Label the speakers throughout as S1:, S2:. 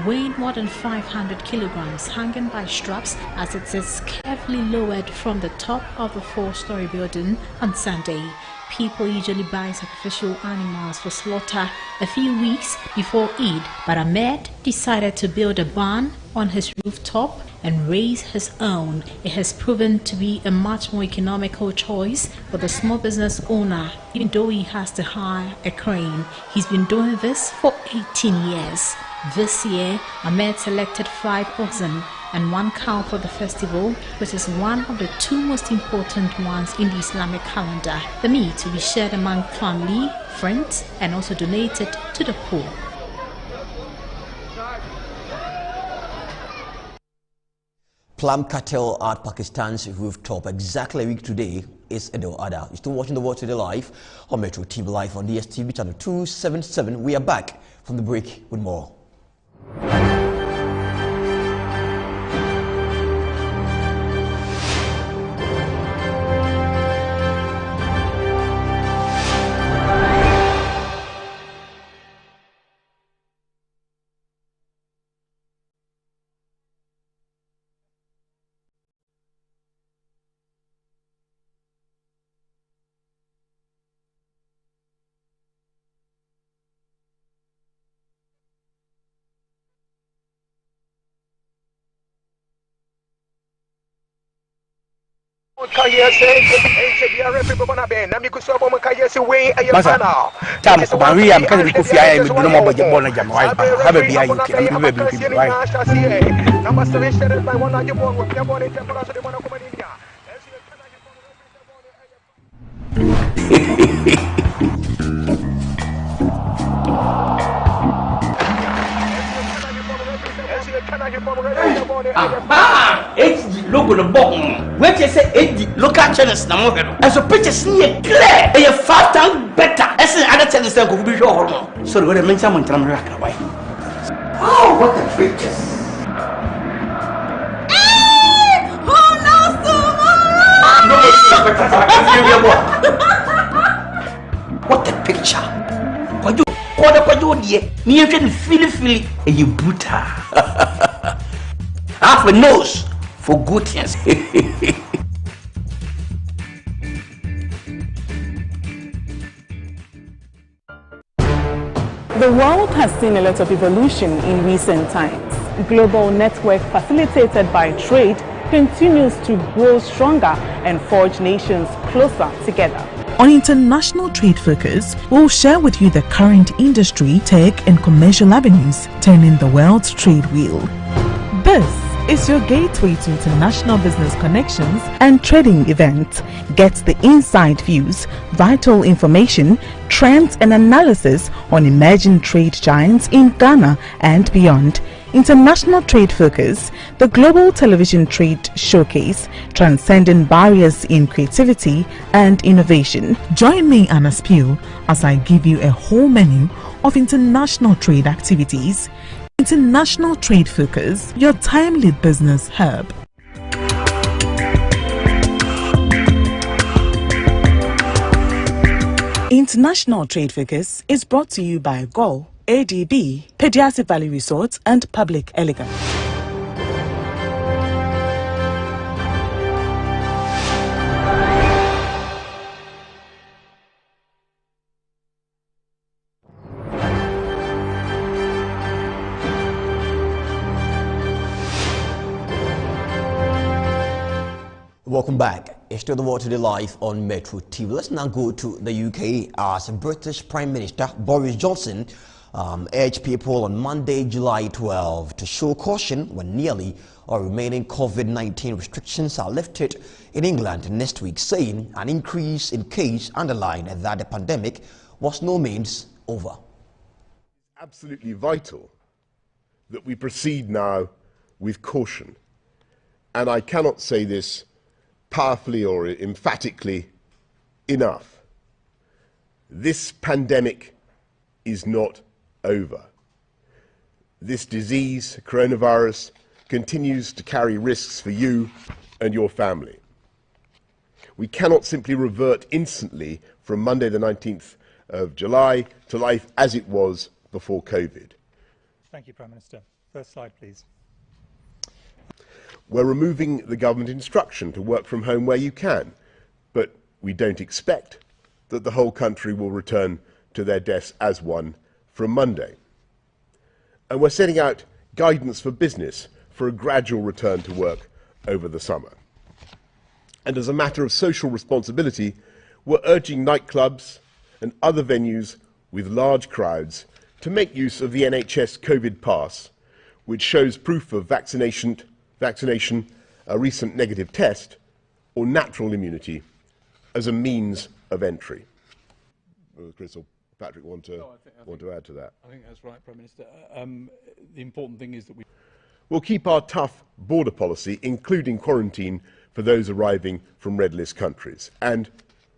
S1: weighing more than 500 kilograms, hanging by straps as it is carefully lowered from the top of the 4-story building on Sunday. People usually buy sacrificial animals for slaughter a few weeks before Eid, but Ahmed decided to build a barn on his rooftop and raise his own. It has proven to be a much more economical choice for the small business owner, even though he has to hire a crane. He's been doing this for 18 years. This year, Ahmed selected 5 oxen and 1 cow for the festival, which is one of the 2 most important ones in the Islamic calendar. The meat will be shared among family, friends, and also donated to the poor.
S2: Plum cattle at Pakistan's rooftop exactly a week today is Edo Ada. You're still watching The World Today live on Metro TV Live on DSTV channel 277. We are back from the break with more.
S3: Logo the bottom. When you say 80 local channels, na mo and so pictures near clear. And you 5 times better. As other channels that could be sure. So when I mention someone tell me why. Oh, what the pictures!
S4: Hey, who knows tomorrow?
S3: What the picture? Kwaju die. Me you can feel and you buta. Half a nose for good things.
S5: The world has seen a lot of evolution in recent times. Global network facilitated by trade continues to grow stronger and forge nations closer together.
S6: On International Trade Focus, we'll share with you the current industry, tech and commercial avenues turning the world's trade wheel. This is your gateway to international business connections and trading events. Get the inside views, vital information, trends and analysis on emerging trade giants in Ghana and beyond. International Trade Focus, the global television trade showcase, transcending barriers in creativity and innovation. Join me, Anna Spiel, as I give you a whole menu of international trade activities. International Trade Focus, your timely business hub. International Trade Focus is brought to you by GOL, ADB, Pediatric Valley Resorts and Public Elegance.
S2: Welcome back. It's still The World Today live on Metro TV. Let's now go to the UK as British Prime Minister Boris Johnson urged people on Monday, July 12 to show caution when nearly all remaining COVID-19 restrictions are lifted in England next week, saying an increase in case underlined that the pandemic was no means over.
S7: Absolutely vital that we proceed now with caution. And I cannot say this powerfully or emphatically enough. This pandemic is not over. This disease, coronavirus, continues to carry risks for you and your family. We cannot simply revert instantly from Monday the 19th of July to life as it was before COVID.
S8: Thank you, Prime Minister. First slide, please.
S7: We're removing the government instruction to work from home where you can, but we don't expect that the whole country will return to their desks as one from Monday. And we're setting out guidance for business for a gradual return to work over the summer. And as a matter of social responsibility, we're urging nightclubs and other venues with large crowds to make use of the NHS COVID pass, which shows proof of vaccination, a recent negative test, or natural immunity as a means of entry. Chris or Patrick want to add to that?
S9: I think that's right, Prime Minister. The important thing is that
S7: we'll keep our tough border policy, including quarantine for those arriving from red list countries, and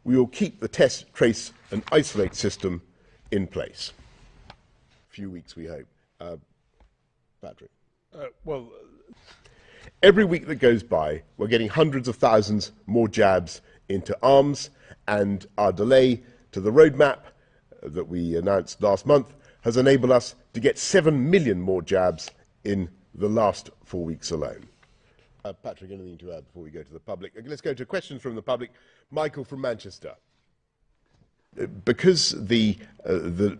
S7: we will keep the test, trace and isolate system in place. A few weeks, we hope. Patrick? Every week that goes by, we're getting hundreds of thousands more jabs into arms, and our delay to the roadmap that we announced last month has enabled us to get 7 million more jabs in the last 4 weeks alone. Patrick, anything to add before we go to the public? Let's go to questions from the public. Michael from Manchester. Because the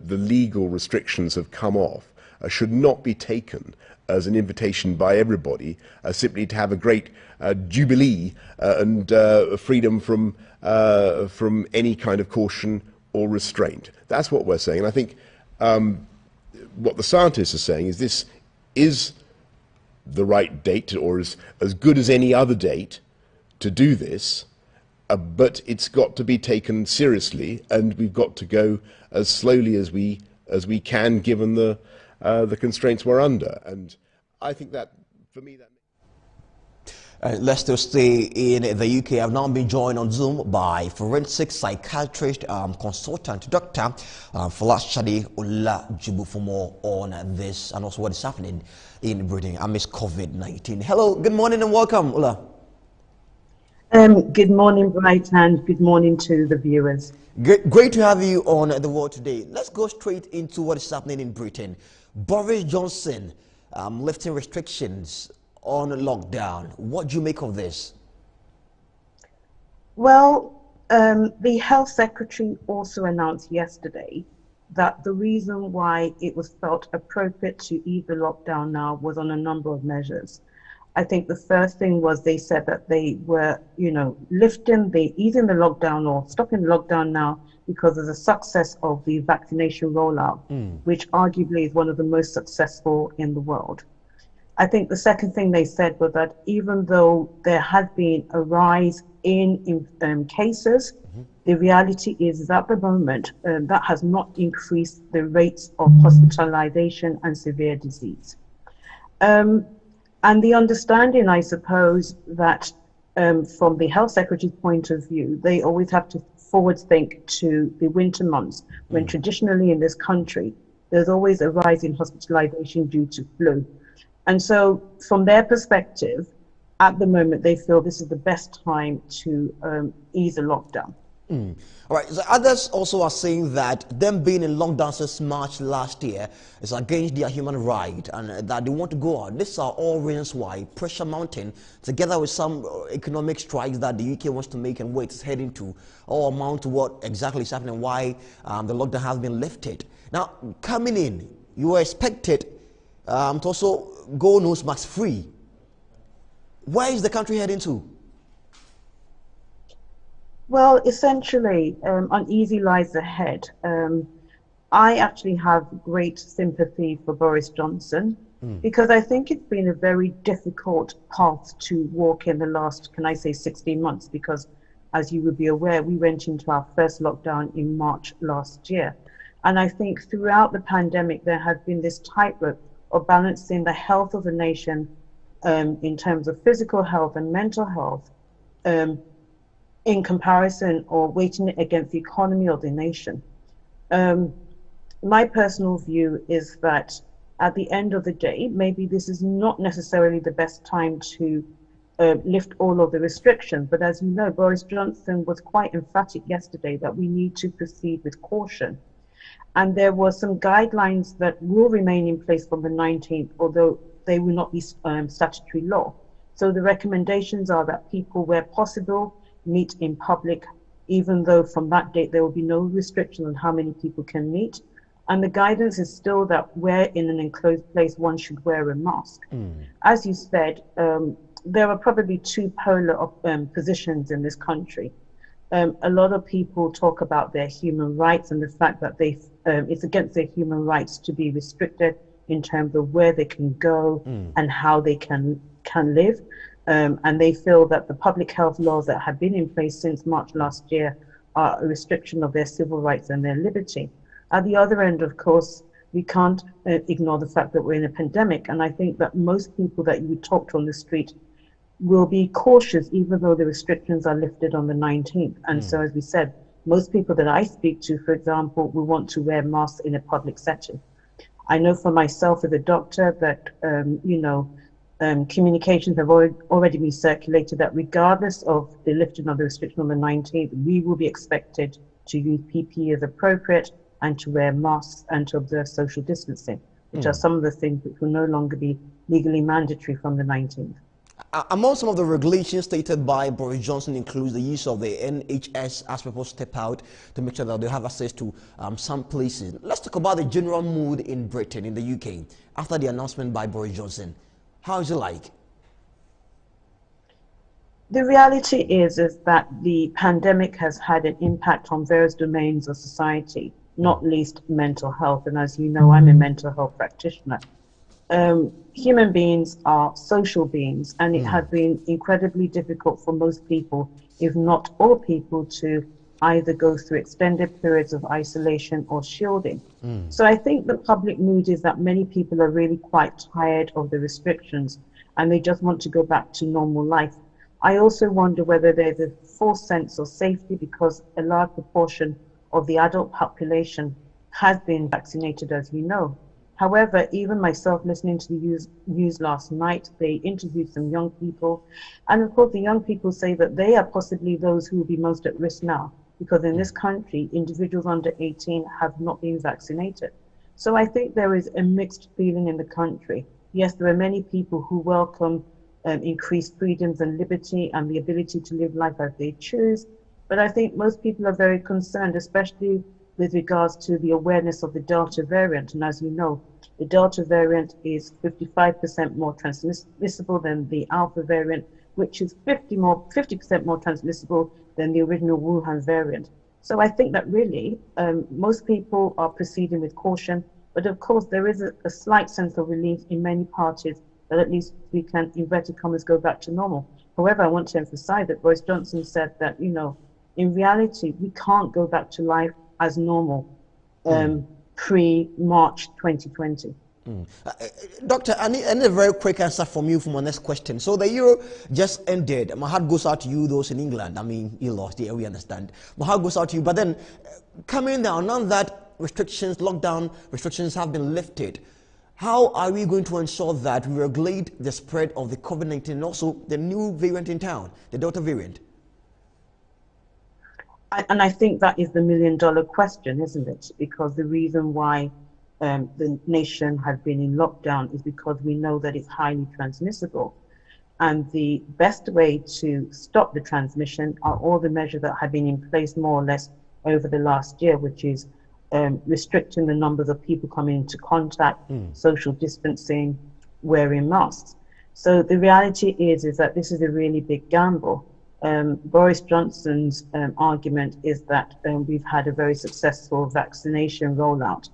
S7: legal restrictions have come off, should not be taken as an invitation by everybody simply to have a great jubilee and freedom from any kind of caution or restraint. That's what we're saying. And I think what the scientists are saying is this is the right date, or as good as any other date to do this, but it's got to be taken seriously, and we've got to go as slowly as we can, given the constraints we're under. And I think that, for me, that.
S2: Let's still stay in the UK. I've now been joined on Zoom by forensic psychiatrist consultant Dr. Folashade Olajubu for more on this and also what is happening in Britain amidst COVID-19. Hello, good morning and welcome, Ola.
S10: Good morning, Bright, and good morning to the viewers.
S2: Great to have you on The World Today. Let's go straight into what is happening in Britain. Boris Johnson lifting restrictions on lockdown. What do you make of this?
S10: Well, the Health Secretary also announced yesterday that the reason why it was felt appropriate to ease the lockdown now was on a number of measures. I think the first thing was they said that they were, easing the lockdown or stopping the lockdown now because of the success of the vaccination rollout, which arguably is one of the most successful in the world. I think the second thing they said was that even though there has been a rise in cases, the reality is that at the moment that has not increased the rates of hospitalization and severe disease. And the understanding, I suppose, that from the Health Secretary's point of view, they always have to forward think to the winter months, when traditionally in this country, there's always a rise in hospitalization due to flu. And so from their perspective, at the moment, they feel this is the best time to ease the lockdown.
S2: All right, so others also are saying that them being in lockdown since March last year is against their human right and that they want to go out. These are all reasons why pressure mounting, together with some economic strikes that the UK wants to make and where it's heading to, all amount to what exactly is happening, why the lockdown has been lifted. Now, coming in, you were expected to also go nose mask free. Where is the country heading to?
S10: Well, essentially, uneasy lies ahead. I actually have great sympathy for Boris Johnson because I think it's been a very difficult path to walk in the last, 16 months, because as you would be aware, we went into our first lockdown in March last year. And I think throughout the pandemic, there has been this tightrope of balancing the health of the nation in terms of physical health and mental health in comparison or weighting it against the economy of the nation. My personal view is that at the end of the day, maybe this is not necessarily the best time to lift all of the restrictions. But as you know, Boris Johnson was quite emphatic yesterday that we need to proceed with caution. And there were some guidelines that will remain in place from the 19th, although they will not be statutory law. So the recommendations are that people, where possible, meet in public, even though from that date there will be no restriction on how many people can meet. And the guidance is still that where in an enclosed place, one should wear a mask. As you said, there are probably two polar positions in this country. A lot of people talk about their human rights and the fact that it's against their human rights to be restricted in terms of where they can go and how they can live. And they feel that the public health laws that have been in place since March last year are a restriction of their civil rights and their liberty. At the other end, of course, we can't ignore the fact that we're in a pandemic. And I think that most people that you would talk to on the street will be cautious, even though the restrictions are lifted on the 19th. And so, as we said, most people that I speak to, for example, will want to wear masks in a public setting. I know for myself as a doctor that, communications have already been circulated that regardless of the lifting of the restriction on the 19th, we will be expected to use PPE as appropriate and to wear masks and to observe social distancing, which are some of the things which will no longer be legally mandatory from the 19th.
S2: Among some of the regulations stated by Boris Johnson includes the use of the NHS as people step out to make sure that they have access to some places. Let's talk about the general mood in Britain, in the UK, after the announcement by Boris Johnson. How is it like?
S10: The reality is that the pandemic has had an impact on various domains of society, not least mental health. And as you know, I'm a mental health practitioner. Human beings are social beings, and it has been incredibly difficult for most people, if not all people, to either go through extended periods of isolation or shielding. So I think the public mood is that many people are really quite tired of the restrictions and they just want to go back to normal life. I also wonder whether there's a false sense of safety because a large proportion of the adult population has been vaccinated, as we know. However, even myself listening to the news last night, they interviewed some young people. And of course, the young people say that they are possibly those who will be most at risk now, because in this country, individuals under 18 have not been vaccinated. So I think there is a mixed feeling in the country. Yes, there are many people who welcome increased freedoms and liberty and the ability to live life as they choose. But I think most people are very concerned, especially with regards to the awareness of the Delta variant. And as you know, the Delta variant is 55% more transmissible than the Alpha variant, which is 50% more transmissible than the original Wuhan variant. So I think that really most people are proceeding with caution, but of course there is a slight sense of relief in many parties that at least we can, in inverted commas, go back to normal. However, I want to emphasize that Boris Johnson said that, in reality, we can't go back to life as normal pre-March 2020.
S2: Doctor, I need a very quick answer from you for my next question. So the Euro just ended. My heart goes out to you, those in England. I mean, you lost, yeah, we understand. My heart goes out to you. But then, coming down, now that lockdown restrictions have been lifted, how are we going to ensure that we regulate the spread of the COVID-19 and also the new variant in town, the Delta variant?
S10: And I think that is the million-dollar question, isn't it? Because the reason why the nation has been in lockdown is because we know that it's highly transmissible. And the best way to stop the transmission are all the measures that have been in place more or less over the last year, which is restricting the numbers of people coming into contact, social distancing, wearing masks. So the reality is that this is a really big gamble. Boris Johnson's argument is that we've had a very successful vaccination rollout.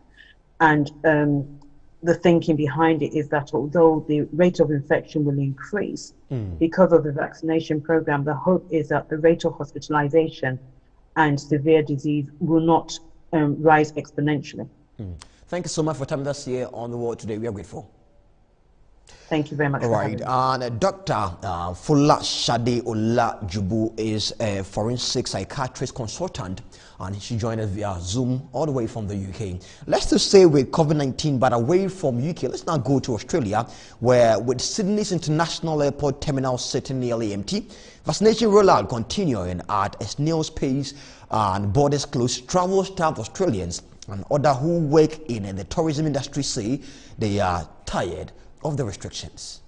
S10: And the thinking behind it is that although the rate of infection will increase because of the vaccination program, the hope is that the rate of hospitalization and severe disease will not rise exponentially.
S2: Thank you so much for coming this year on The World Today. We are grateful.
S10: Thank you very much.
S2: All right, and Dr. Folashade Olajubu is a forensic psychiatrist consultant, and she joined us via Zoom all the way from the UK. Let's just stay with COVID-19, but away from UK, let's now go to Australia, where with Sydney's International Airport terminal sitting nearly empty, vaccination rollout continuing at a snail's pace and borders closed, travel-starved Australians and others who work in the tourism industry say they are tired of the restrictions.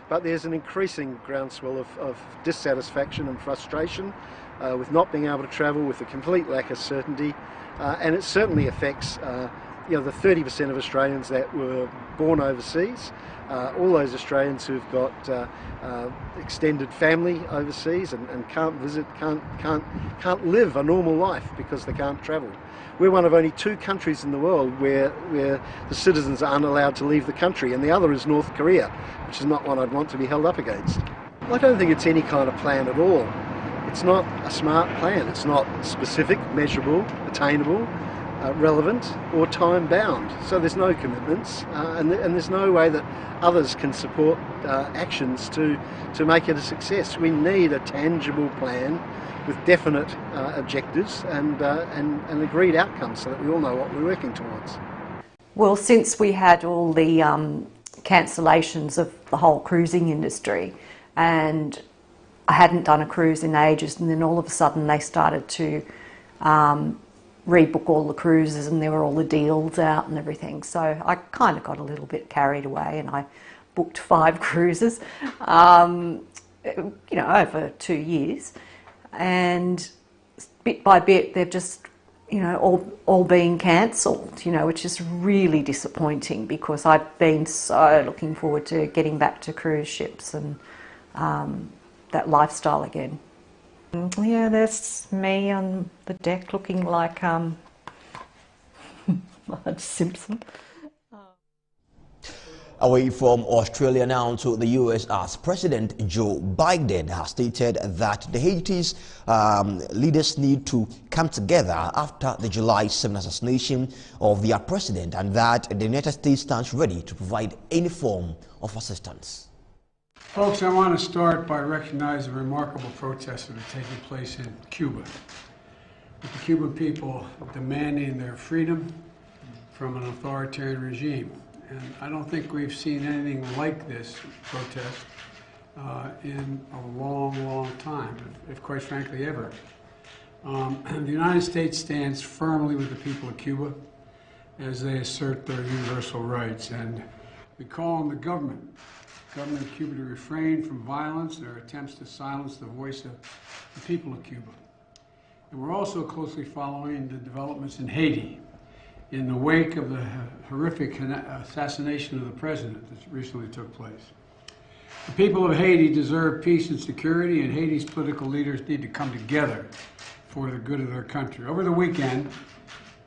S11: But there's an increasing groundswell of dissatisfaction and frustration with not being able to travel, with a complete lack of certainty, and it certainly affects the 30% of Australians that were born overseas, all those Australians who've got extended family overseas and can't visit, can't live a normal life because they can't travel. We're one of only 2 countries in the world where the citizens aren't allowed to leave the country, and the other is North Korea, which is not one I'd want to be held up against. I don't think it's any kind of plan at all. It's not a smart plan. It's not specific, measurable, attainable, relevant or time-bound. So there's no commitments and there's no way that others can support actions to make it a success. We need a tangible plan with definite objectives and agreed outcomes so that we all know what we're working towards.
S12: Well, since we had all the cancellations of the whole cruising industry, and I hadn't done a cruise in ages, and then all of a sudden they started to rebook all the cruises, and there were all the deals out and everything. So I kind of got a little bit carried away, and I booked 5 cruises, over 2 years. And bit by bit, they've just, all been cancelled, which is really disappointing because I've been so looking forward to getting back to cruise ships and that lifestyle again. Yeah, there's me on the deck looking like Marge Simpson.
S2: Away from Australia now to the US, as President Joe Biden has stated that the Haiti's leaders need to come together after the July 7 assassination of their president, and that the United States stands ready to provide any form of assistance.
S13: Folks, I want to start by recognizing the remarkable protests that are taking place in Cuba, with the Cuban people demanding their freedom from an authoritarian regime. And I don't think we've seen anything like this protest in a long, long time, if quite frankly ever. The United States stands firmly with the people of Cuba as they assert their universal rights, and we call on the government of Cuba to refrain from violence and their attempts to silence the voice of the people of Cuba. And we're also closely following the developments in Haiti in the wake of the horrific assassination of the president that recently took place. The people of Haiti deserve peace and security, and Haiti's political leaders need to come together for the good of their country. Over the weekend,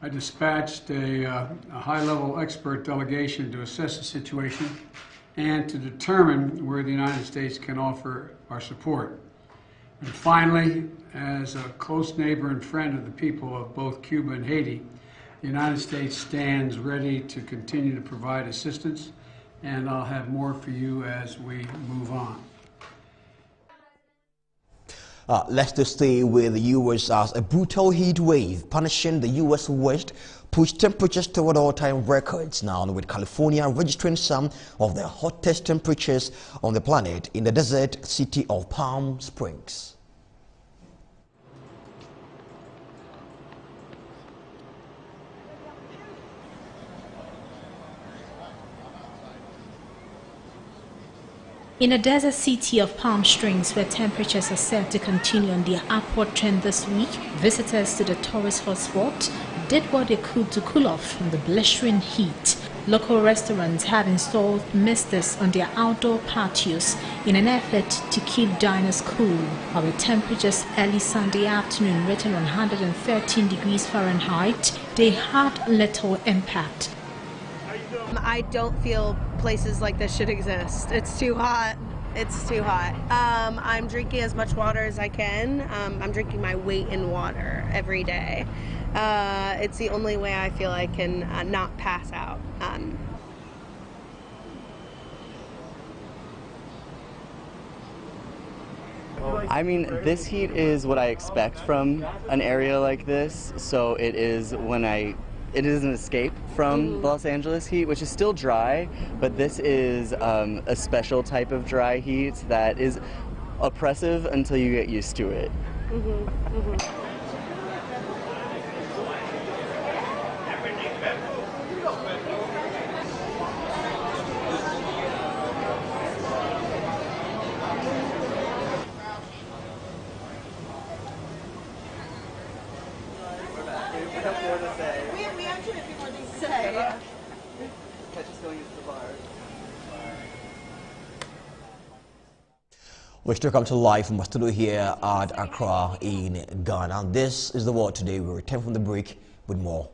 S13: I dispatched a high-level expert delegation to assess the situation and to determine where the United States can offer our support. And finally, as a close neighbor and friend of the people of both Cuba and Haiti, the United States stands ready to continue to provide assistance, and I'll have more for you as we move on.
S2: Let's just stay with the U.S. as a brutal heat wave punishing the U.S. West pushed temperatures toward all-time records now, with California registering some of the hottest temperatures on the planet in the desert city of Palm Springs.
S1: In the desert city of Palm Springs, where temperatures are set to continue on their upward trend this week, visitors to the tourist hotspot did what they could to cool off from the blistering heat. Local restaurants have installed misters on their outdoor patios in an effort to keep diners cool. While the temperatures early Sunday afternoon written on 113 degrees Fahrenheit, they had little impact.
S14: I don't feel places like this should exist. It's too hot. It's too hot. I'm drinking as much water as I can. I'm drinking my weight in water every day. It's the only way I feel I can not pass out.
S15: I mean, this heat is what I expect from an area like this, so it is an escape from the Los Angeles heat, which is still dry, but this is a special type of dry heat that is oppressive until you get used to it.
S2: We still come to live from our studio here at Accra in Ghana. This is The World Today. We return from the break with more.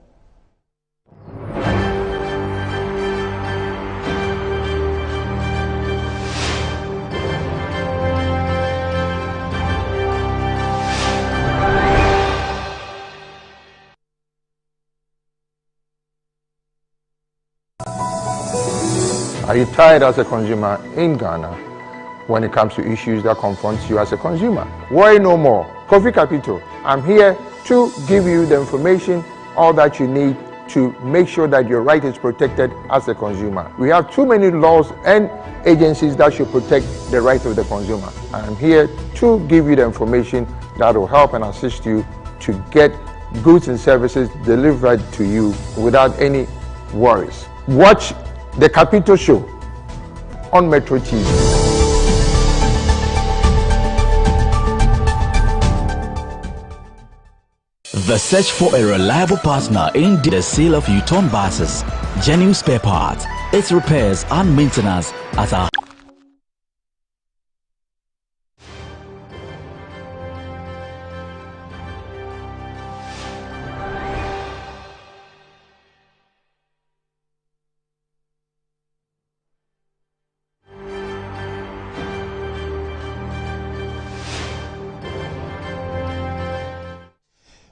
S16: Are you tired as a consumer in Ghana when it comes to issues that confront you as a consumer? Worry no more. Kofi Capito, I'm here to give you the information, all that you need to make sure that your right is protected as a consumer. We have too many laws and agencies that should protect the right of the consumer. I'm here to give you the information that will help and assist you to get goods and services delivered to you without any worries. Watch The Capito Show on Metro TV.
S17: The search for a reliable partner in the sale of U-turn buses, genuine spare parts, its repairs and maintenance at our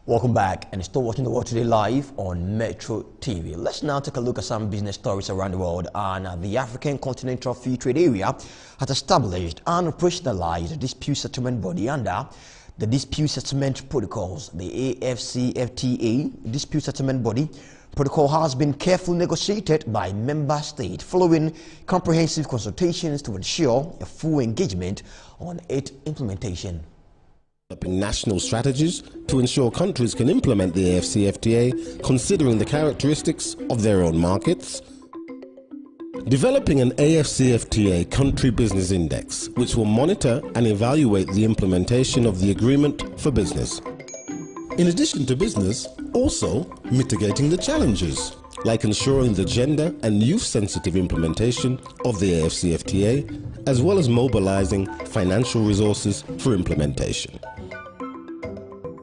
S2: Welcome back, and still watching The World Today live on Metro TV. Let's now take a look at some business stories around the world. And the African Continental Free Trade Area has established and operationalized a dispute settlement body under the Dispute Settlement Protocols. The AFCFTA dispute settlement body protocol has been carefully negotiated by member states following comprehensive consultations to ensure a full engagement on its implementation.
S18: National strategies to ensure countries can implement the AFCFTA considering the characteristics of their own markets. Developing an AFCFTA country business index which will monitor and evaluate the implementation of the agreement for business. In addition to business, also mitigating the challenges like ensuring the gender and youth sensitive implementation of the AFCFTA as well as mobilizing financial resources for implementation.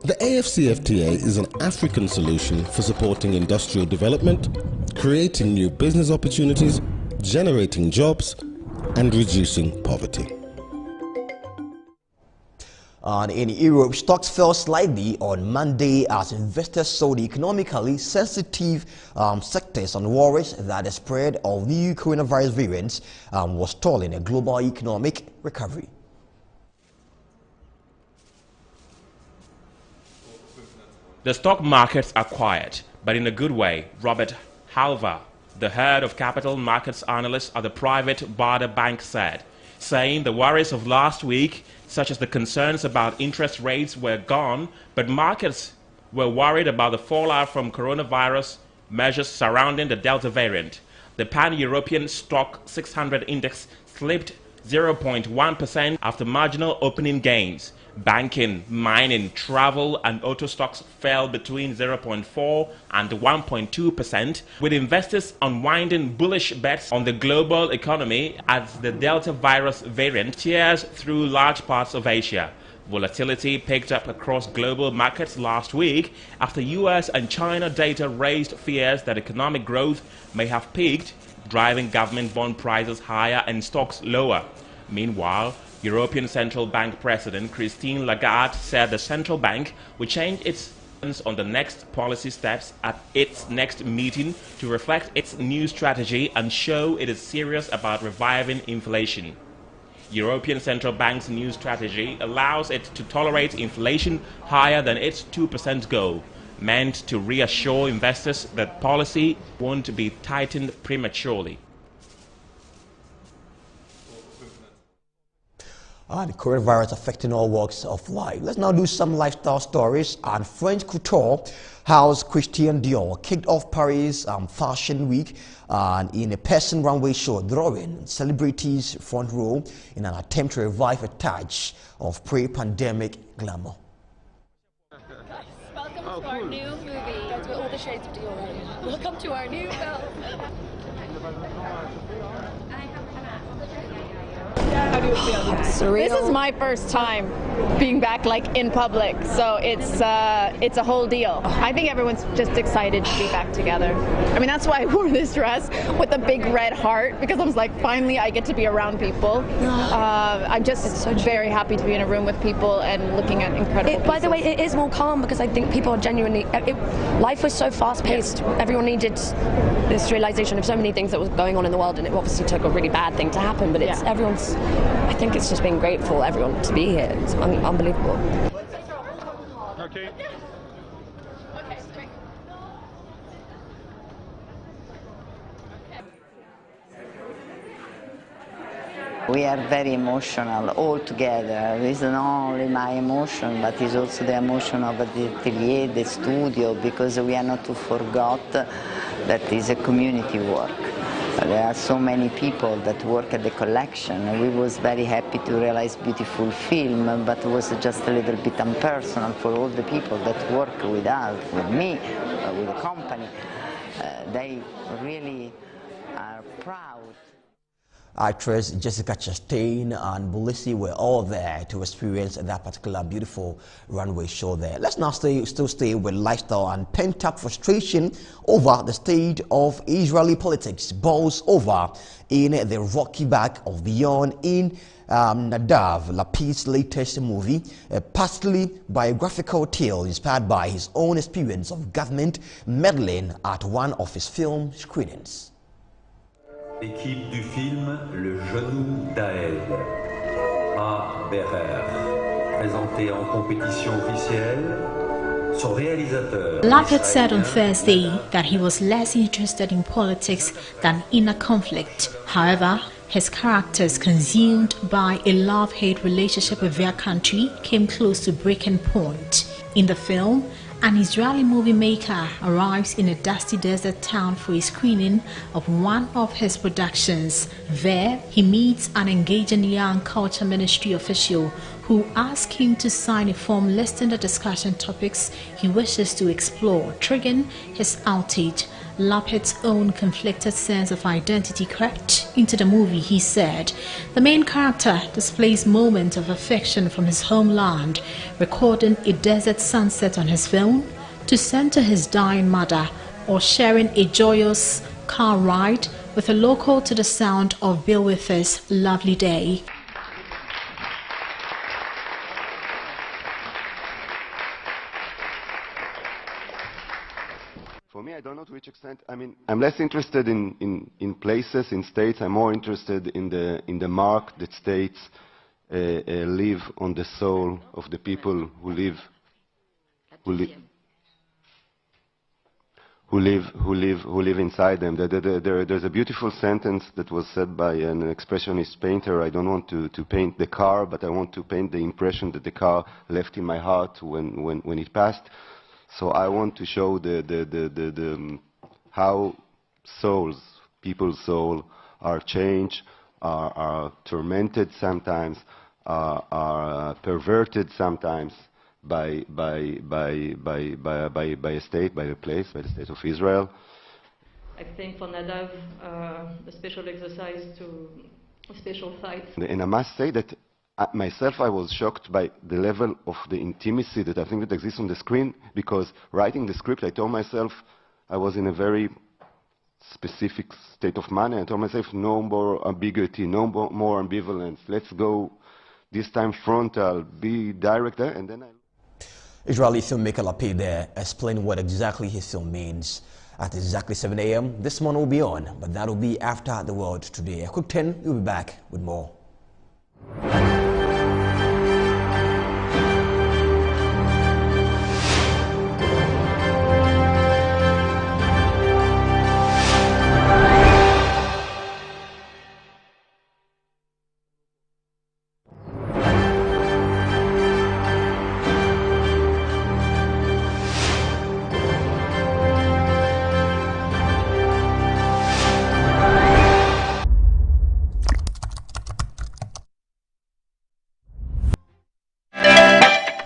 S18: The AFCFTA is an African solution for supporting industrial development, creating new business opportunities, generating jobs, and reducing poverty.
S2: And in Europe, stocks fell slightly on Monday as investors sold economically sensitive sectors on worries that the spread of new coronavirus variants was stalling a global economic recovery.
S19: The stock markets are quiet, but in a good way. Robert Halver, the head of capital markets analysts at the private Baader Bank, said, saying the worries of last week, such as the concerns about interest rates, were gone, but markets were worried about the fallout from coronavirus measures surrounding the Delta variant. The Pan-European Stock 600 index slipped 0.1% after marginal opening gains. Banking, mining, travel and auto stocks fell between 0.4 and 1.2%, with investors unwinding bullish bets on the global economy as the Delta virus variant tears through large parts of Asia. Volatility picked up across global markets last week after US and China data raised fears that economic growth may have peaked, driving government bond prices higher and stocks lower. Meanwhile, European Central Bank President Christine Lagarde said the central bank will change its stance on the next policy steps at its next meeting to reflect its new strategy and show it is serious about reviving inflation. European Central Bank's new strategy allows it to tolerate inflation higher than its 2% goal, meant to reassure investors that policy won't be tightened prematurely.
S2: The coronavirus affecting all walks of life. Let's now do some lifestyle stories. And French couture house Christian Dior kicked off Paris Fashion Week in a person runway show, drawing celebrities front row in an attempt to revive a touch of pre-pandemic glamour.
S20: Welcome to our new movie. That's what all the shades of Dior are. Welcome to our new film. How do you feel?
S21: Surreal. This is my first time being back in public, so it's a whole deal. I think everyone's just excited to be back together. I mean, that's why I wore this dress with a big red heart, because I was like, finally I get to be around people. I'm just very happy to be in a room with people and looking at incredible
S22: By the way, it is more calm because I think people are genuinely... life was so fast-paced. Everyone needed this realization of so many things that was going on in the world, and it obviously took a really bad thing to happen, but it's everyone's... I think it's just been great for everyone to be here. It's unbelievable.
S8: Okay.
S23: We are very emotional all together. It's not only my emotion, but it's also the emotion of the atelier, the studio, because we are not to forget that it's a community work. There are so many people that work at the collection. We was very happy to realize beautiful film, but it was just a little bit impersonal for all the people that work with us, with me, with the company. They really are proud.
S2: Actress Jessica Chastain and Bulisi were all there to experience that particular beautiful runway show there. Let's now still stay with lifestyle and pent-up frustration over the state of Israeli politics boils over in the rocky back of Beyond in Nadav Lapid's latest movie, a partly biographical tale inspired by his own experience of government meddling at one of his film screenings.
S24: Équipe du film Le Genou d'Aed, à Berer, présenté en compétition officielle. Son réalisateur.
S1: Lapid said on Thursday that he was less interested in politics than inner conflict. However, his characters, consumed by a love-hate relationship with their country, came close to breaking point. In the film, an Israeli movie maker arrives in a dusty desert town for a screening of one of his productions. There, he meets an engaging young culture ministry official who asks him to sign a form listing the discussion topics he wishes to explore, triggering his outage. Lapid's own conflicted sense of identity crept into the movie, he said. The main character displays moments of affection from his homeland, recording a desert sunset on his phone to send to his dying mother, or sharing a joyous car ride with a local to the sound of Bill Withers' Lovely Day.
S25: For me, I don't know to which extent. I mean, I'm less interested in places, in states. I'm more interested in the mark that states leave on the soul of the people who live inside them. There's a beautiful sentence that was said by an expressionist painter. I don't want to paint the car, but I want to paint the impression that the car left in my heart when it passed. So I want to show how souls, people's soul, are changed, are tormented sometimes, are perverted sometimes by a state, by a place, by the state of Israel.
S26: I think for Nadav, a special exercise to a special site.
S25: And I must say that myself, I was shocked by the level of the intimacy that I think that exists on the screen, because writing the script, I told myself I was in a very specific state of mind. I told myself no more ambiguity, no more ambivalence. Let's go this time frontal, be direct, and then
S2: Israeli filmmaker Lapid there explaining what exactly his film means. At exactly 7 a.m. this one will be on, but that will be after the world today. A quick 10, we'll be back with more.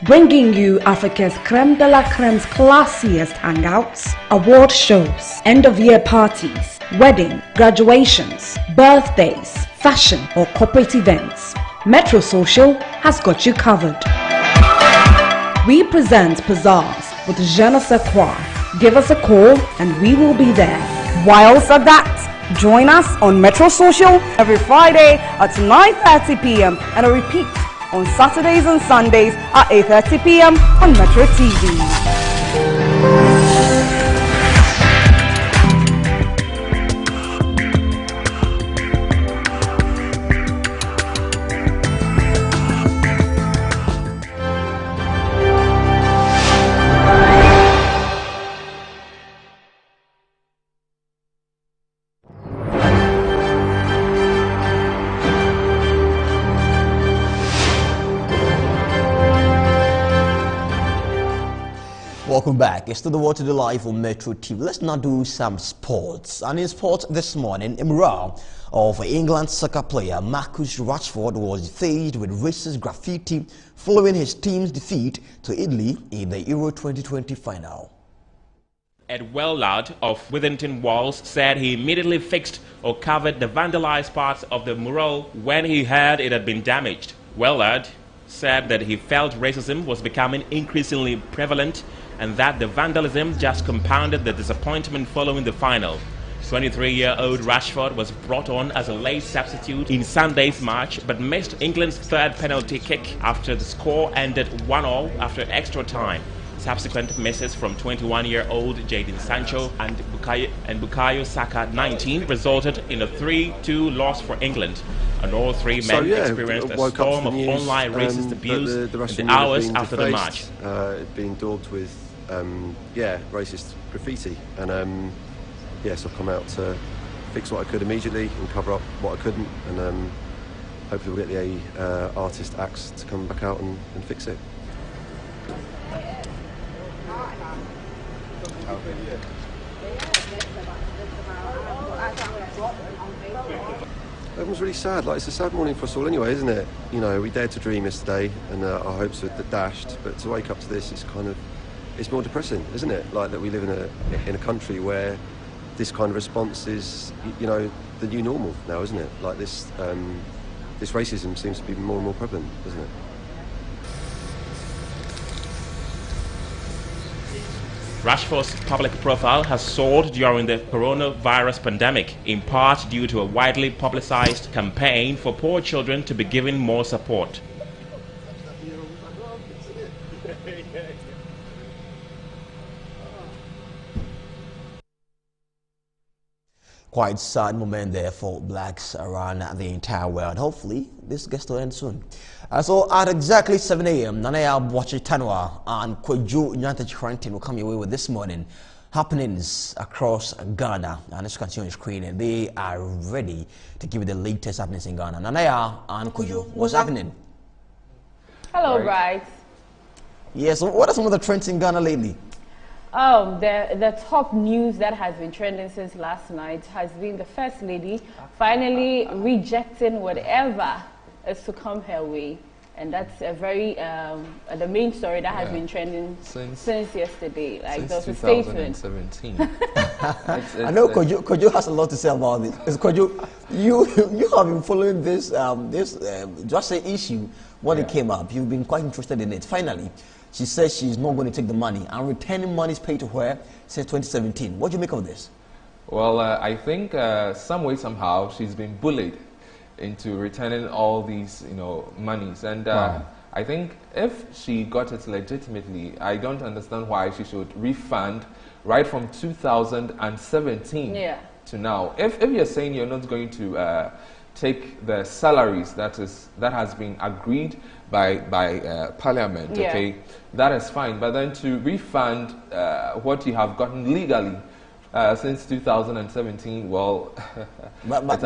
S27: Bringing you Africa's creme de la creme's classiest hangouts, award shows, end-of-year parties, wedding, graduations, birthdays, fashion or corporate events, Metro Social has got you covered. We present Pizzazz with Je ne sais quoi. Give us a call and we will be there. Whilst at that, join us on Metro Social every Friday at 9:30 p.m. and a repeat on Saturdays and Sundays at 8:30 p.m. on Metro TV.
S2: Welcome back. It's still the Water to Life on Metro TV. Let's now do some sports. And in sports this morning, a mural of England soccer player Marcus Rashford was defaced with racist graffiti following his team's defeat to Italy in the Euro 2020 final.
S19: Ed Wellard of Withington Walls said he immediately fixed or covered the vandalized parts of the mural when he heard it had been damaged. Wellard said that he felt racism was becoming increasingly prevalent and that the vandalism just compounded the disappointment following the final. 23-year-old Rashford was brought on as a late substitute in Sunday's match but missed England's third penalty kick after the score ended 1-1 after extra time. Subsequent misses from 21-year-old Jadon Sancho and Bukayo Saka 19 resulted in a 3-2 loss for England. And all three men experienced a storm of online racist abuse in the hours after the match.
S3: Being daubed with racist graffiti, and yes, I've come out to fix what I could immediately and cover up what I couldn't, and hopefully we'll get the artist Axe to come back out and fix it. Everyone's really sad. Like, it's a sad morning for us all anyway, isn't it? You know, we dared to dream yesterday and our hopes were dashed, but to wake up to this is kind of, it's more depressing, isn't it? Like, that we live in a country where this kind of response is, you know, the new normal now, isn't it? Like, this racism seems to be more and more prevalent, doesn't it?
S19: Rashford's public profile has soared during the coronavirus pandemic, in part due to a widely publicized campaign for poor children to be given more support.
S2: Quite sad moment there for blacks around the entire world. Hopefully, this gets to end soon. So at exactly 7 a.m., Nanaya Bwachitanwa and Kweju Nyantachi Quarantine will come your way with this morning happenings across Ghana. And as you can see on the screen, they are ready to give you the latest happenings in Ghana. Nanaya and Kweju, what's happening?
S4: Hello, Bright.
S2: Yes, so what are some of the trends in Ghana lately?
S4: The top news that has been trending since last night has been the First Lady finally rejecting whatever is to come her way. And that's a very, the main story that has been trending since yesterday. Like,
S5: since
S4: there was
S5: 2017.
S2: I know Kojo has a lot to say about this. Because Kojo, you have been following this, just an issue when it came up. You've been quite interested in it. Finally, she says she's not going to take the money and returning money is paid to her since 2017. What do you make of this?
S5: Well, I think some way, somehow, she's been bullied into returning all these, monies. And I think if she got it legitimately, I don't understand why she should refund right from 2017 to now. If you're saying you're not going to take the salaries that has been agreed by Parliament, okay, that is fine. But then to refund what you have gotten legally since 2017, well,
S2: but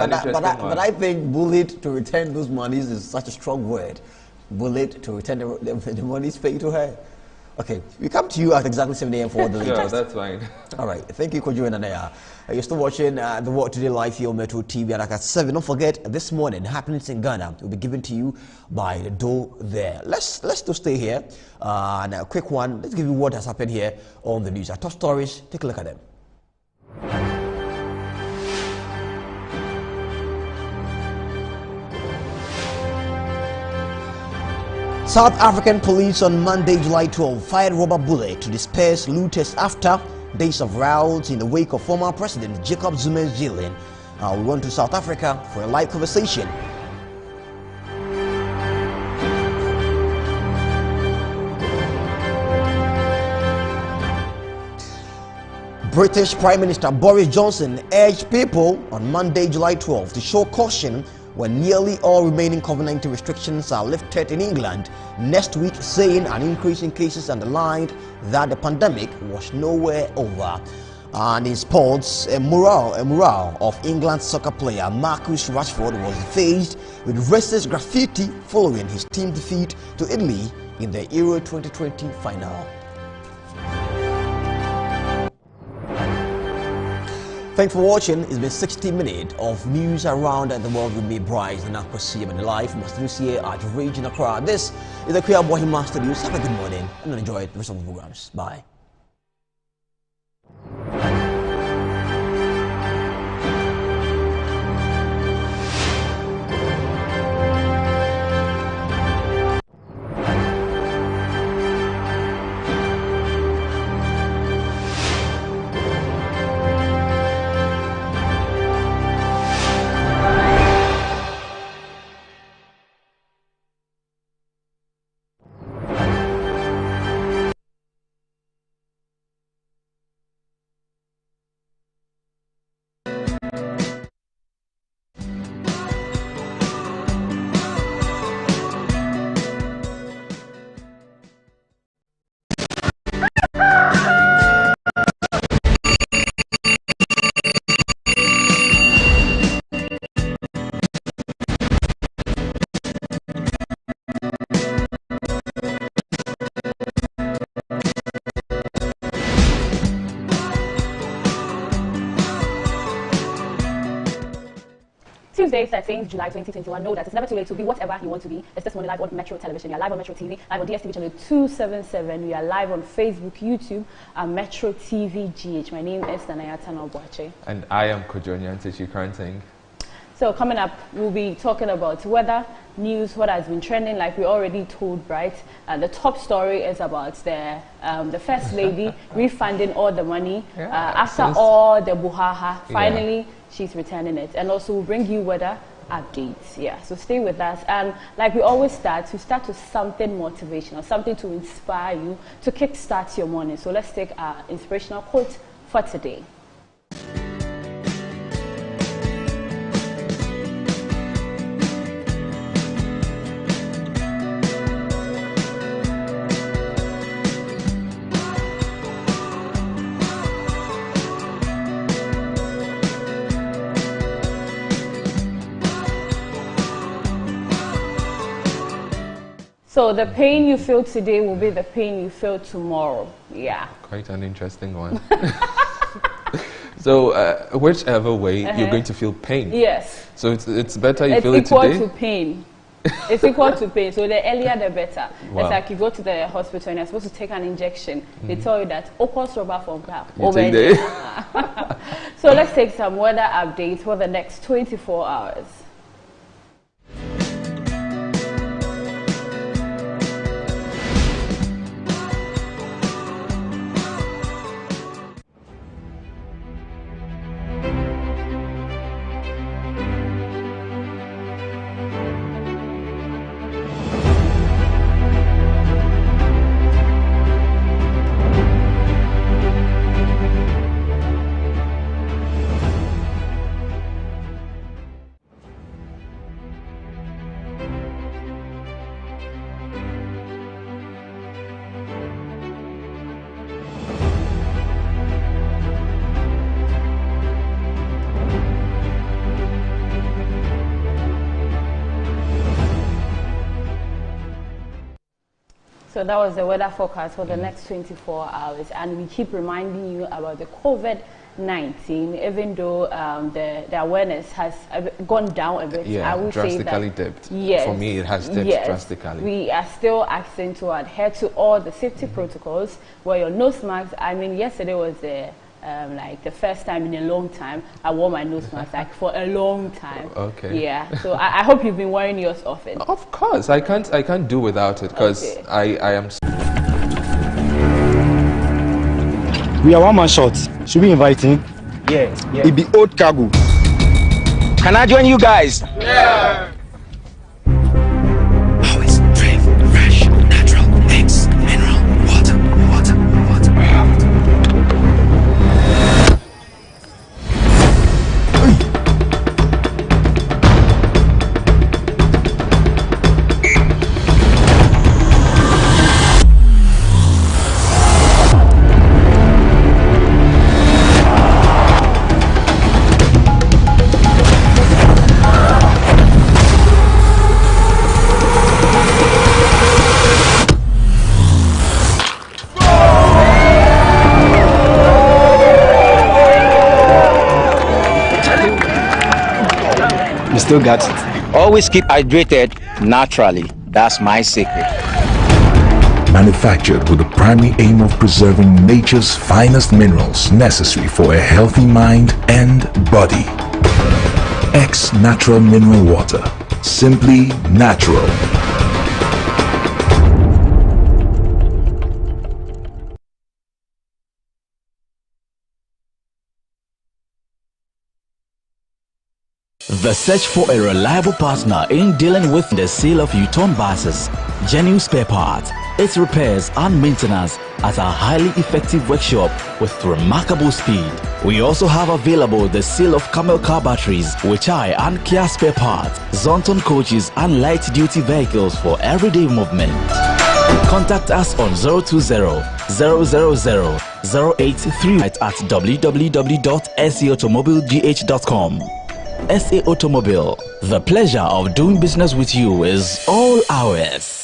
S2: I think bullied to return those monies is such a strong word. Bullied to return the monies paid to her. Okay, we come to you at exactly 7 a.m. for the latest.
S5: Sure, that's fine.
S2: All right, thank you, Kojo and Anaya. You're still watching the World Today Live here on Metro TV, and like at 7, don't forget, this morning, happenings in Ghana will be given to you by the door there. Let's still stay here. And a quick one, let's give you what has happened here on the news. Our top stories, take a look at them. South African police on Monday, July 12, fired rubber bullet to disperse looters after days of riots in the wake of former President Jacob Zuma's jailing. We went to South Africa for a live conversation. British Prime Minister Boris Johnson urged people on Monday, July 12 to show caution when nearly all remaining COVID-19 restrictions are lifted in England next week, saying an increase in cases underlined that the pandemic was nowhere over. And in sports, a mural of England's soccer player Marcus Rashford was faced with racist graffiti following his team defeat to Italy in the Euro 2020 final. Thanks for watching. It's been 60 minutes of news around the world with me, Bryce, and Akwasi and live from studios here at Region Accra. This is the Kuya Bohima Studios. Have a good morning and enjoy the rest of the programs. Bye.
S6: Tuesday, 13th July 2021. Know that it's never too late to be whatever you want to be. It's this morning live on Metro Television. You're live on Metro TV, live on DSTV channel 277. We are live on Facebook, YouTube, and Metro TV GH. My name is Danaya Tanobwache.
S5: And I am Kojonia Ntichi Kranting.
S6: So coming up, we'll be talking about weather, news, what has been trending, like we already told, right? The top story is about the First Lady refunding all the money after all the buhaha. Finally, she's returning it. And also we'll bring you weather updates. Yeah, so stay with us. And like we always start with something motivational, something to inspire you, to kickstart your morning. So let's take our inspirational quote for today. So the pain you feel today will be the pain you feel tomorrow. Yeah.
S5: Quite an interesting one. So whichever way, you're going to feel pain.
S6: Yes.
S5: So it's better you feel it today?
S6: It's equal to pain. It's equal to pain. So the earlier the better. Wow. It's like you go to the hospital and you're supposed to take an injection. They tell you that opus rubber from So let's take some weather updates for the next 24 hours. So that was the weather forecast for the next 24 hours. And we keep reminding you about the COVID-19, even though the awareness has gone down a bit.
S5: Yeah,
S6: I would
S5: drastically
S6: say that,
S5: dipped.
S6: Yes,
S5: for me, it has dipped drastically.
S6: We are still asking to adhere to all the safety protocols. Wear your nose masks. I mean, yesterday was the
S4: like the first time in a long time I wore my nose mask, like for a long time.
S5: Okay.
S4: Yeah. So I hope you've been wearing yours often.
S5: Of course, I can't do without it because I am.
S7: We are one man short. Should we invite him?
S9: Yeah.
S7: It be old cargo.
S9: Can I join you guys?
S7: Yeah.
S10: Always drink fresh, natural eggs, mineral water.
S9: You still got it. Always keep hydrated naturally. That's my secret.
S11: Manufactured with the primary aim of preserving nature's finest minerals necessary for a healthy mind and body. X Natural Mineral Water. Simply natural.
S17: The search for a reliable partner in dealing with the sale of U-turn buses, genuine spare parts, its repairs and maintenance at a highly effective workshop with remarkable speed. We also have available the sale of Camel car batteries, Weichai and Kia spare parts, Zonton coaches and light-duty vehicles for everyday movement. Contact us on 020-000-083 at www.saautomobilegh.com. SA Automobile, the pleasure of doing business with you is all ours.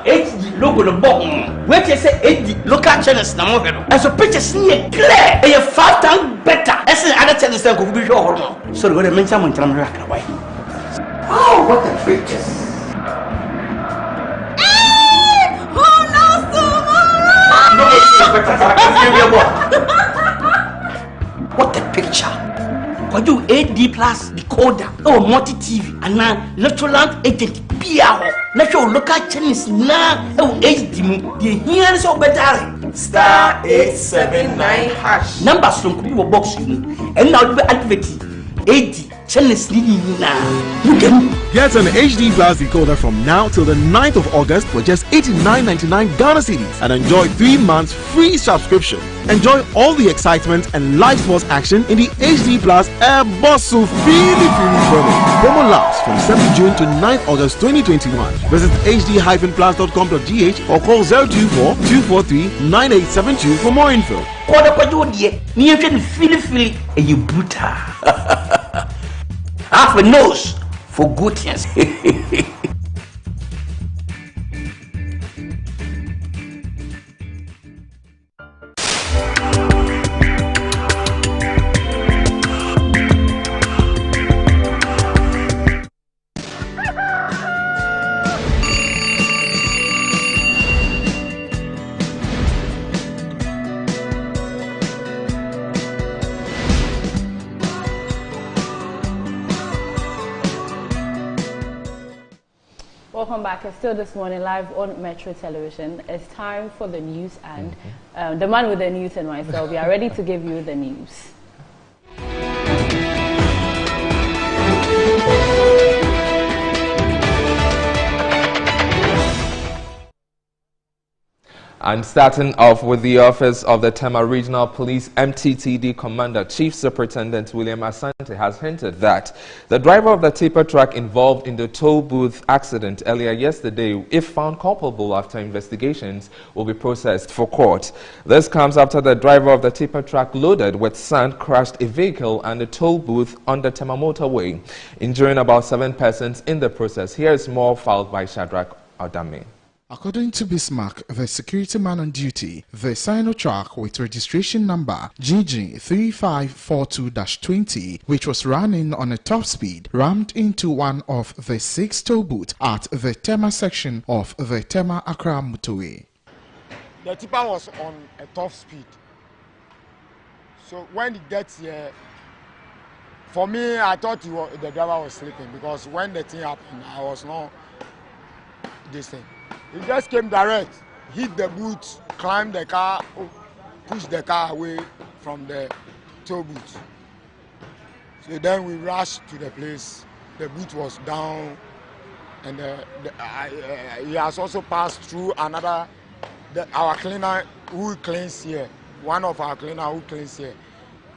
S9: HD logo the bottom. Where you say HD local channels na mo hedo. And so pictures here clear. E 5 times better. As in other channels that could be sure. So go the mention mo tram ra why. Oh, what the pictures. What a picture! Could you 8D plus decoder or multi TV and now Electroland agent PR natural local channels now HD the here is better star 879 hash numbers from Kubo box and now the advert 80 channels now.
S12: Get an HD Plus decoder from now till the 9th of August for just $89.99 Ghana cedis and enjoy 3 months free subscription. Enjoy all the excitement and live sports action in the HD Plus Air Bosso Feely promo. Promo lasts from 7th June to 9th August 2021. Visit hd-plus.com.gh or call 024-243-9872 for more info.
S9: Half a nose for good things.
S4: Welcome back. It's still this morning live on Metro Television. It's time for the news and the man with the news and myself. We are ready to give you the news.
S5: And starting off with the office of the Tema Regional Police MTTD Commander, Chief Superintendent William Asante has hinted that the driver of the tipper truck involved in the toll booth accident earlier yesterday, if found culpable after investigations, will be processed for court. This comes after the driver of the tipper truck loaded with sand crashed a vehicle and a toll booth on the Tema motorway, injuring about 7 persons in the process. Here is more filed by Shadrach Odame.
S13: According to Bismarck, the security man on duty, the Sino truck with registration number GG3542-20, which was running on a top speed, rammed into one of the 6 toll booths at the Tema section of the Tema Accra motorway.
S14: The tipper was on a top speed. So when it gets here, for me, I thought the driver was sleeping, because when the thing happened, I was not this thing. He just came direct, hit the boot, climbed the car, pushed the car away from the toll booth. So then we rushed to the place. The boot was down, and he has also passed through another, our cleaner who cleans here, one of our cleaners who cleans here.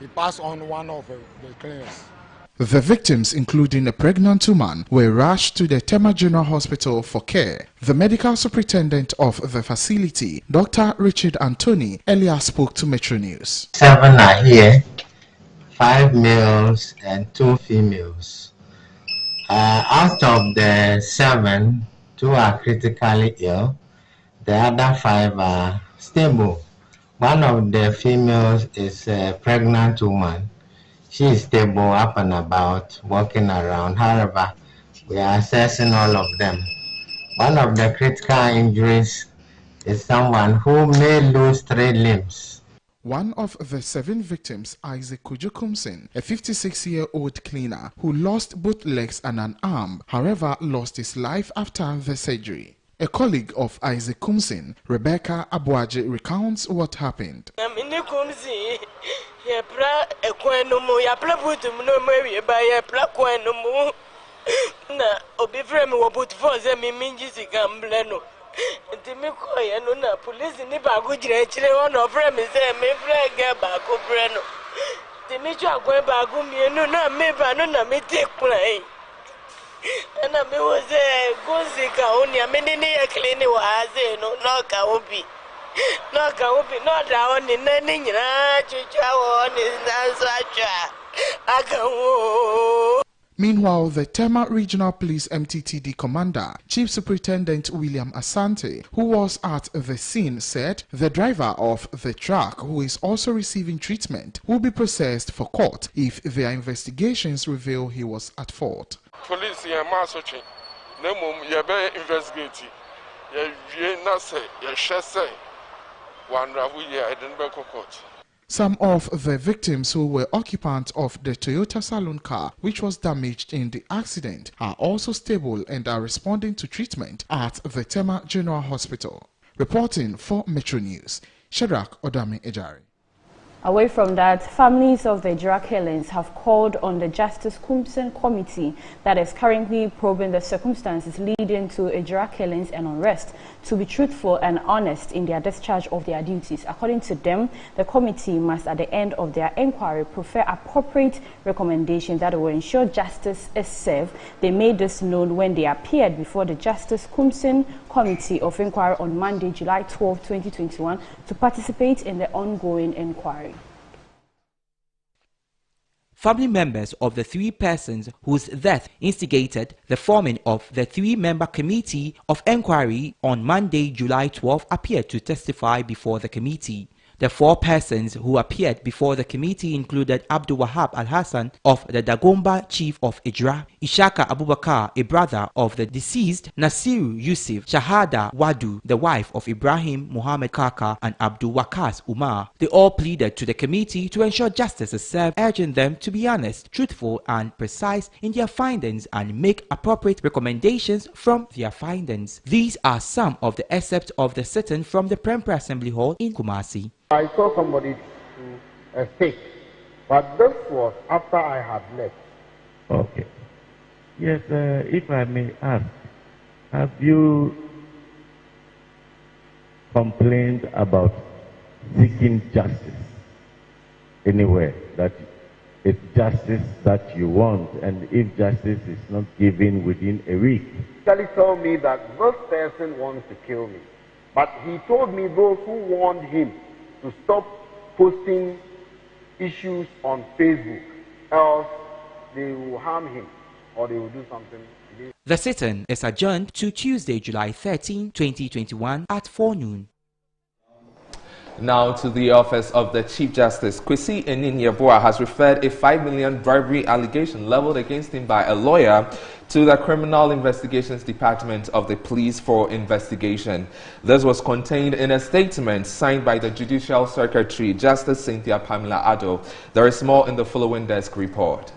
S14: He passed on one of the cleaners.
S13: The victims, including a pregnant woman, were rushed to the Tema General Hospital for care. The medical superintendent of the facility, Dr. Richard Anthony, earlier spoke to Metro News.
S15: 7 are here, 5 males and 2 females. Out of the 7, 2 are critically ill. The other 5 are stable. One of the females is a pregnant woman. She is stable, up and about, walking around. However, we are assessing all of them. One of the critical injuries is someone who may lose 3 limbs.
S13: One of the 7 victims, Isaac Kujukumsen, a 56-year-old cleaner who lost both legs and an arm, however lost his life after the surgery. A colleague of Isaac Kumsin, Rebecca Abuaje, recounts what happened.
S16: And I was a Gonzika only a minute cleaning was no Kaubi. No Kaubi, not down in any chicha.
S13: Meanwhile, the Tema Regional Police MTTD Commander, Chief Superintendent William Asante, who was at the scene, said the driver of the truck, who is also receiving treatment, will be processed for court if their investigations reveal he was at fault.
S18: Police are searching. No more, you're very investigating. You're not say, you're say, one ravu year, Edinburgh Court.
S13: Some of the victims who were occupants of the Toyota Saloon car, which was damaged in the accident, are also stable and are responding to treatment at the Tema General Hospital. Reporting for Metro News, Shadrach Odame Ejari.
S4: Away from that, families of the drug killings have called on the Justice Kumsen Committee that is currently probing the circumstances leading to a drug killings and unrest to be truthful and honest in their discharge of their duties. According to them, the committee must at the end of their inquiry prefer appropriate recommendations that will ensure justice is served. They made this known when they appeared before the Justice Kumsen Committee of Inquiry on Monday, July 12, 2021 to participate in the ongoing inquiry.
S20: Family members of the 3 persons whose death instigated the forming of the 3-member committee of inquiry on Monday, July 12, appeared to testify before the committee. The 4 persons who appeared before the committee included Abdul Wahab Al-Hassan of the Dagomba Chief of Ijra, Ishaka Abubakar, a brother of the deceased, Nasiru Yusuf, Shahada Wadu, the wife of Ibrahim Muhammad Kaka, and Abdul Wakas Umar. They all pleaded to the committee to ensure justice is served, urging them to be honest, truthful, and precise in their findings and make appropriate recommendations from their findings. These are some of the excerpts of the sitting from the Prempeh Assembly Hall in Kumasi.
S14: I saw somebody to escape, but this was after I had left.
S21: Okay. Yes, if I may ask, have you complained about seeking justice anywhere, that it's justice that you want, and if justice is not given within a week.
S1: He told me that this person wants to kill me, but he told me those who warned him to stop posting issues on Facebook, else they will harm him or they will do something.
S20: The sit-in is adjourned to Tuesday, July 13, 2021 at 4 noon.
S5: Now to the office of the Chief Justice. Kwesi Enin-Yeboah has referred a $5 million bribery allegation leveled against him by a lawyer to the Criminal Investigations Department of the Police for investigation. This was contained in a statement signed by the Judicial Secretary, Justice Cynthia Pamela Addo. There is more in the following desk report.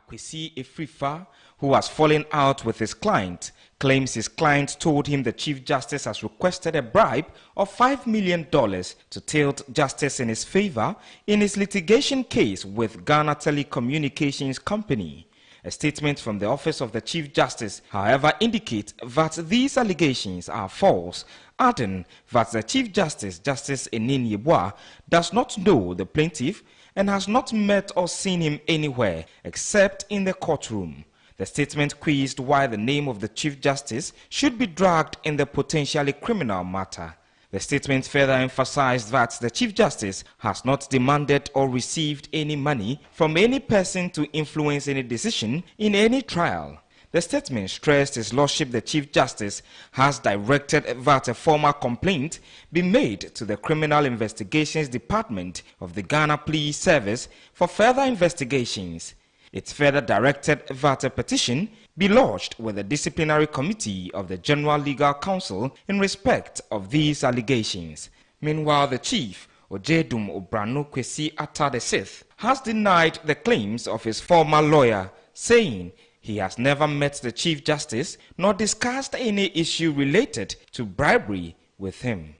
S8: Kwesi Efrifa, who has fallen out with his client, claims his client told him the Chief Justice has requested a bribe of $5 million to tilt justice in his favor in his litigation case with Ghana Telecommunications Company. A statement from the Office of the Chief Justice, however, indicates that these allegations are false, adding that the Chief Justice, Justice Enin-Yeboah, does not know the plaintiff and has not met or seen him anywhere except in the courtroom. The statement quizzed why the name of the Chief Justice should be dragged in the potentially criminal matter. The statement further emphasized that the Chief Justice has not demanded or received any money from any person to influence any decision in any trial. The statement stressed His Lordship the Chief Justice has directed that a formal complaint be made to the Criminal Investigations Department of the Ghana Police Service for further investigations. It further directed that a petition be lodged with the Disciplinary Committee of the General Legal Council in respect of these allegations. Meanwhile, the Chief, Ojedum Obrano Kwesi Atta VI, has denied the claims of his former lawyer, saying he has never met the Chief Justice nor discussed any issue related to bribery with him.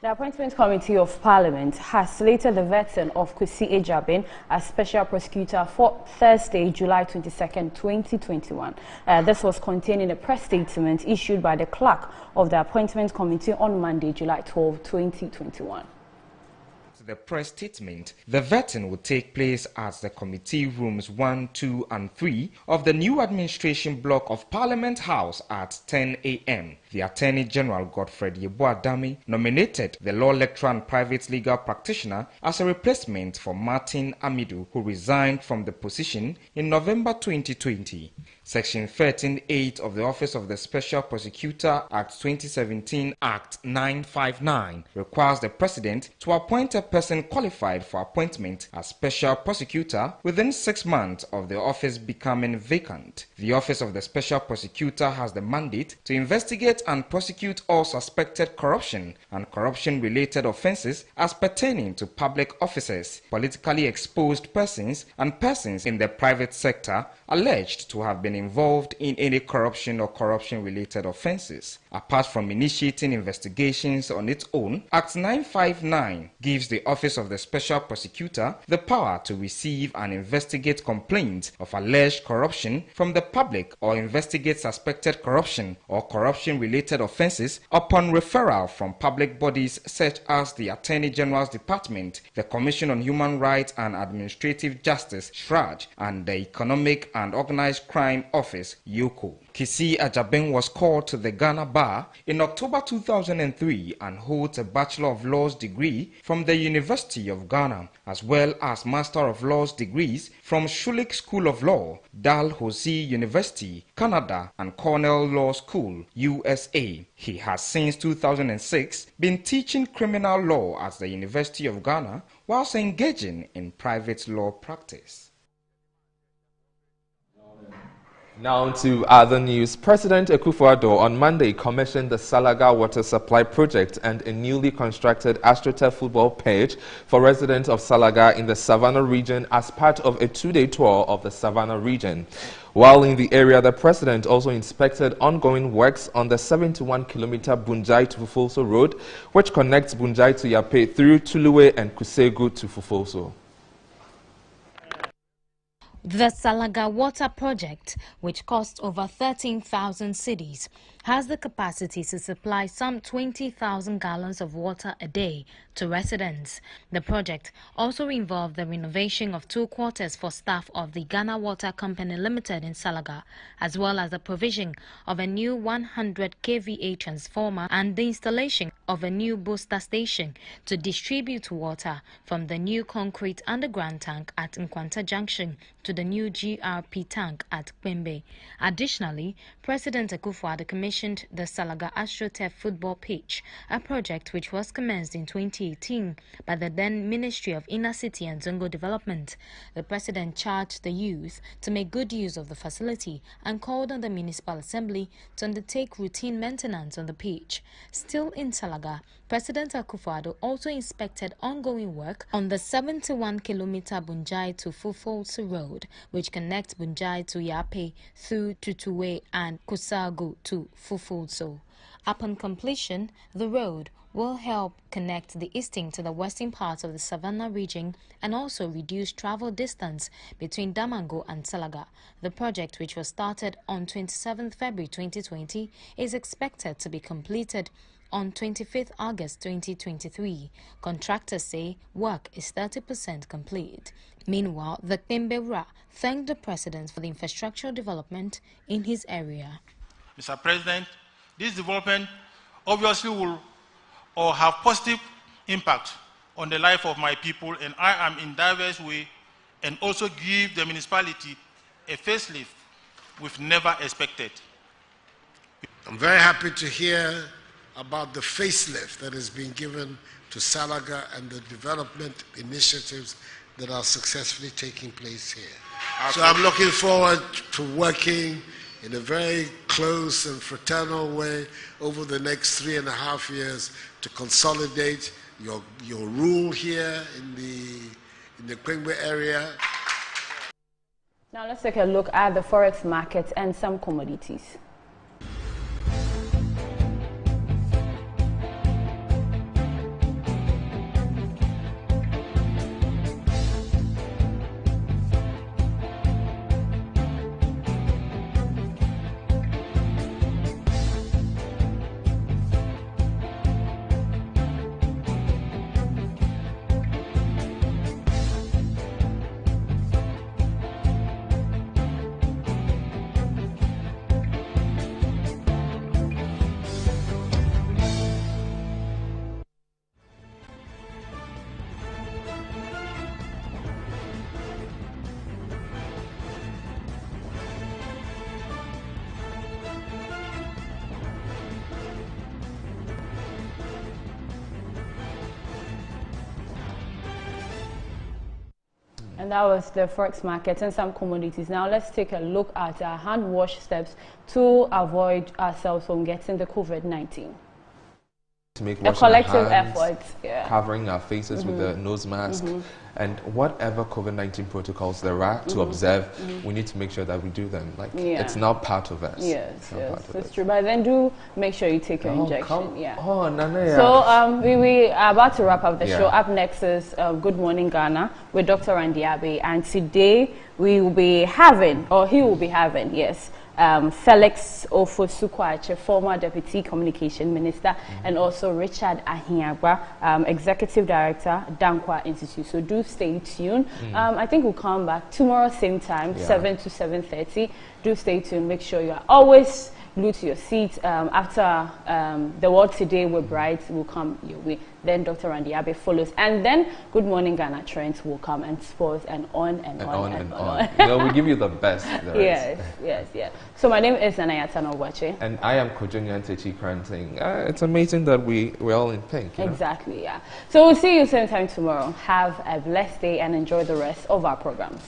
S4: The Appointment Committee of Parliament has slated the veteran of Kwesi Ejabin as Special Prosecutor for Thursday, July 22, 2021. This was contained in a press statement issued by the clerk of the Appointment Committee on Monday, July 12, 2021.
S8: The press statement, the vetting will take place at the committee rooms 1, 2 and 3 of the new administration block of Parliament House at 10 a.m. The Attorney General Godfred Yeboah Dami nominated the law lecturer and private legal practitioner as a replacement for Martin Amidu, who resigned from the position in November 2020. Section 13(8) of the Office of the Special Prosecutor Act 2017 Act 959 requires the President to appoint a person qualified for appointment as Special Prosecutor within 6 months of the office becoming vacant. The Office of the Special Prosecutor has the mandate to investigate and prosecute all suspected corruption and corruption-related offences as pertaining to public officers, politically exposed persons, and persons in the private sector alleged to have been involved in any corruption or corruption-related offences. Apart from initiating investigations on its own, Act 959 gives the Office of the Special Prosecutor the power to receive and investigate complaints of alleged corruption from the public or investigate suspected corruption or corruption-related offences upon referral from public bodies such as the Attorney General's Department, the Commission on Human Rights and Administrative Justice, SHRAJ, and the Economic and Organized Crime Office, YOCO. Kwesi Ejabin was called to the Ghana Bar in October 2003 and holds a Bachelor of Laws degree from the University of Ghana, as well as Master of Laws degrees from Schulich School of Law, Dalhousie University, Canada, and Cornell Law School, USA. He has since 2006 been teaching criminal law at the University of Ghana whilst engaging in private law practice.
S5: Now to other news. President Akufo-Addo on Monday commissioned the Salaga Water Supply Project and a newly constructed AstroTurf football pitch for residents of Salaga in the Savannah region as part of a 2-day tour of the Savannah region. While in the area, the president also inspected ongoing works on the 71-kilometer Bunjai to Fufolso road, which connects Bunjai to Yape through Tuluwe and Kusegu to Fufolso.
S22: The Salaga Water Project, which cost over 13,000 cedis,
S3: has the capacity to supply some 20,000 gallons of water a day to residents. The project also involved the renovation of 2 quarters for staff of the Ghana Water Company Limited in Salaga, as well as the provision of a new 100 kVA transformer and the installation of a new booster station to distribute water from the new concrete underground tank at Nkwanta Junction to the new GRP tank at Kwembe. Additionally, President Akufo-Addo commissioned the Salaga AstroTurf football pitch, a project which was commenced in 2018 by the then Ministry of Inner City and Zongo Development. The President charged the youth to make good use of the facility and called on the Municipal Assembly to undertake routine maintenance on the pitch. Still in Salaga, President Akufo-Addo also inspected ongoing work on the 71-kilometer Bunjai to Fufulso Road, which connects Bunjai to Yape through Tutuwe and Kusago to Fufulso. Upon completion, the road will help connect the eastern to the western parts of the Savannah region and also reduce travel distance between Damango and Salaga. The project, which was started on 27 February 2020, is expected to be completed on 25th August 2023. Contractors say work is 30% complete. Meanwhile, the Kembewura thanked the President for the infrastructural development in his area.
S22: Mr. President, this development obviously will have positive impact on the life of my people, and I am in diverse way, and also give the municipality a facelift we've never expected.
S23: I'm very happy to hear about the facelift that has been given to Salaga and the development initiatives that are successfully taking place here. So I'm looking forward to working in a very close and fraternal way over the next 3.5 years to consolidate your rule here in the Kwembe area.
S4: Now let's take a look at the forex market and some commodities. And that was the forex market and some commodities. Now let's take a look at our hand wash steps to avoid ourselves from getting the COVID-19.
S5: To make
S4: a collective effort,
S5: covering our faces with the nose mask, and whatever COVID-19 protocols there are to observe, we need to make sure that we do them. Like it's now part of us.
S4: Yes, that's true. But then do make sure you take your injection.
S5: So
S4: we are about to wrap up the show. Up next is Good Morning Ghana with Dr. Randy Abbey, and today we will be having, or he will be having, Felix Ofosu-Kwakye, former Deputy Communication Minister, and also Richard Ahiagba, Executive Director, Dankwa Institute. So do stay tuned. I think we'll come back tomorrow, same time, 7 to 7:30. Do stay tuned. Make sure you are always glued to your seat. After the World Today with Bright will come your way. Then Dr. Randy Abbey follows. And then Good Morning Ghana Trends will come, and sports, and on and on.
S5: No, we give you the best.
S4: Yes. So my name is Anayata Nogwache.
S5: And I am Kojonya Techi Kranting. It's amazing that we're all in pink.
S4: Exactly, yeah. So we'll see you same time tomorrow. Have a blessed day and enjoy the rest of our programs.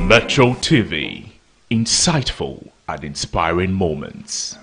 S24: Metro TV, insightful and inspiring moments.